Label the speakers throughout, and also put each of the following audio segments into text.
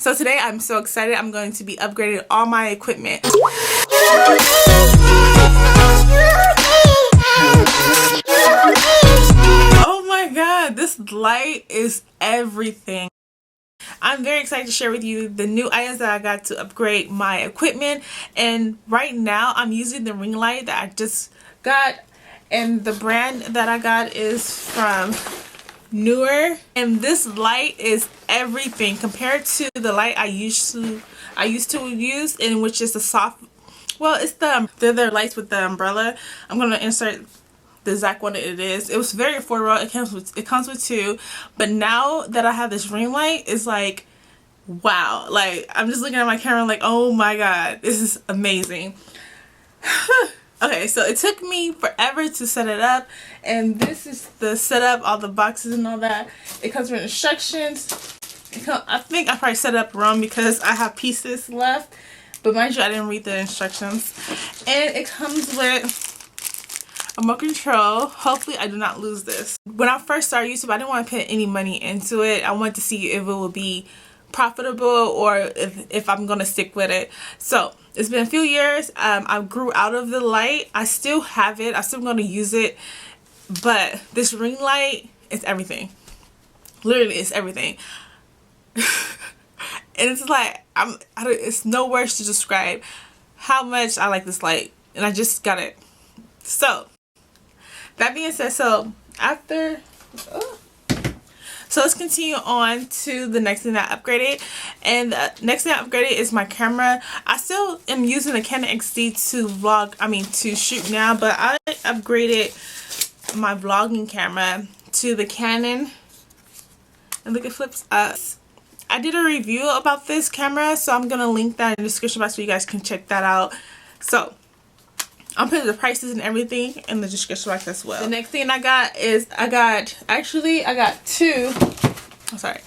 Speaker 1: So today I'm so excited. I'm going to be upgrading all my equipment. Oh my god, this light is everything. I'm very excited to share with you the new items that I got to upgrade my equipment. And right now I'm using the ring light that I just got, and the brand that I got is from NEEWER, and this light is everything compared to the light I used to use, in which is the soft, well, it's the other lights with the umbrella. I'm gonna insert the exact one it is. It was very affordable. It comes with two, but now that I have this ring light, it's like, wow, like I'm just looking at my camera like, oh my god, this is amazing. Okay, so it took me forever to set it up, and this is the setup, all the boxes and all that. It comes with instructions. I think I probably set it up wrong because I have pieces left, but mind you, I didn't read the instructions. And it comes with a remote control. Hopefully I do not lose this. When I first started YouTube, I didn't want to put any money into it. I wanted to see if it would be profitable or if I'm gonna stick with it. So it's been a few years. I grew out of the light. I still have it. I'm still gonna use it, but this ring light is everything. Literally, it's everything. And it's like it's no words to describe how much I like this light, and I just got it. So that being said, so let's continue on to the next thing that I upgraded. And the next thing I upgraded is my camera. I still am using the Canon XD to shoot now, but I upgraded my vlogging camera to the Canon. And look, it flips up. I did a review about this camera, so I'm gonna link that in the description box so you guys can check that out. So I'll put the prices and everything in the description box as well. The next thing I got is I got two. I'm sorry.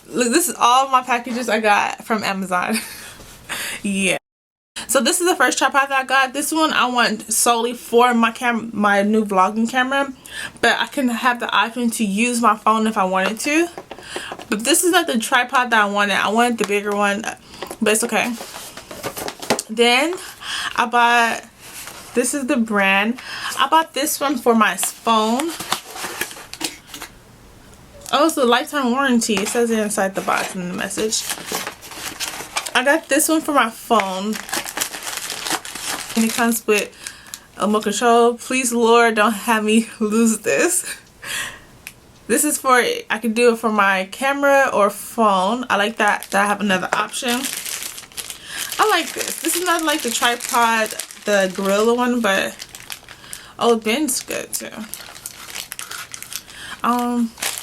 Speaker 1: Look, this is all my packages I got from Amazon. Yeah. So this is the first tripod that I got. This one I want solely for my new vlogging camera, but I can have the option to use my phone if I wanted to. But this is not the tripod that I wanted. I wanted the bigger one, but it's okay. Then I bought, this is the brand. I bought this one for my phone. Oh, it's a lifetime warranty. It says it inside the box in the message. I got this one for my phone, and it comes with a remote control. Please, Lord, don't have me lose this. This is for, I can do it for my camera or phone. I like that I have another option. I like this. This is not like the tripod, the Gorilla one, but oh, it bends good too.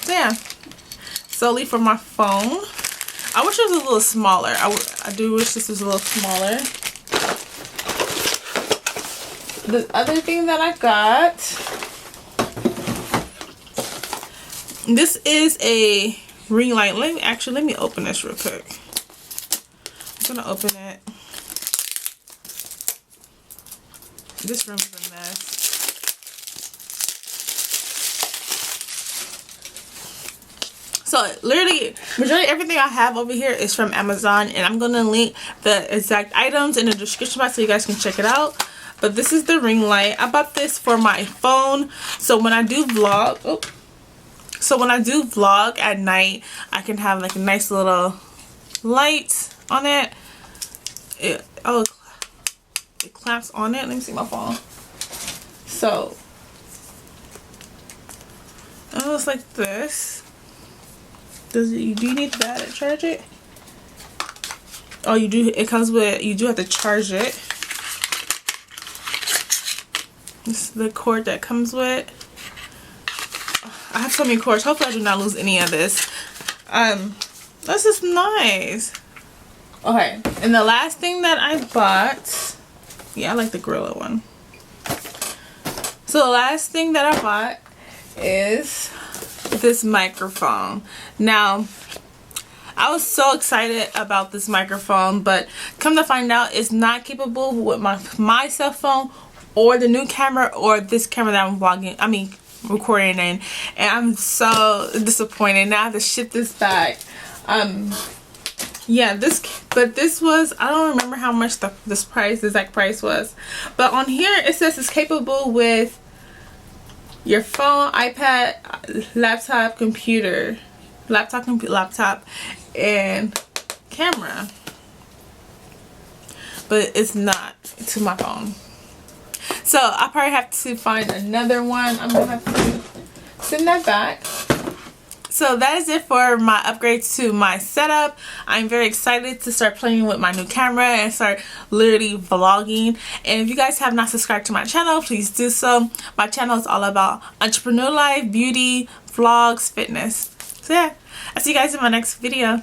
Speaker 1: Yeah, solely for my phone. I wish it was a little smaller. I do wish this was a little smaller. The other thing that I got, this is a ring light. Let me open this real quick. I'm gonna open it. This room is a mess. So literally, majority everything I have over here is from Amazon, and I'm gonna link the exact items in the description box so you guys can check it out. But this is the ring light. I bought this for my phone, so when I do vlog, at night, I can have like a nice little light on it. It clamps on it. Let me see my phone. So it looks like this. Do you need that to charge it? Oh, you do. It comes with, you do have to charge it. This is the cord that comes with. I have so many cords. Hopefully I do not lose any of this. This is nice. Okay, and the last thing that I bought, yeah, I like the Gorilla one. So the last thing that I bought is this microphone. Now, I was so excited about this microphone, but come to find out, it's not capable with my cell phone or the new camera or this camera that I'm recording in, and I'm so disappointed. Now I have to ship this back. yeah, this was, I don't remember how much the exact price was, but on here it says it's capable with your phone, iPad, laptop, and camera, but it's not to my phone. So I probably have to find another one. I'm gonna have to send that back. So that is it for my upgrades to my setup. I'm very excited to start playing with my new camera and start literally vlogging. And if you guys have not subscribed to my channel, please do so. My channel is all about entrepreneur life, beauty, vlogs, fitness. So yeah, I'll see you guys in my next video.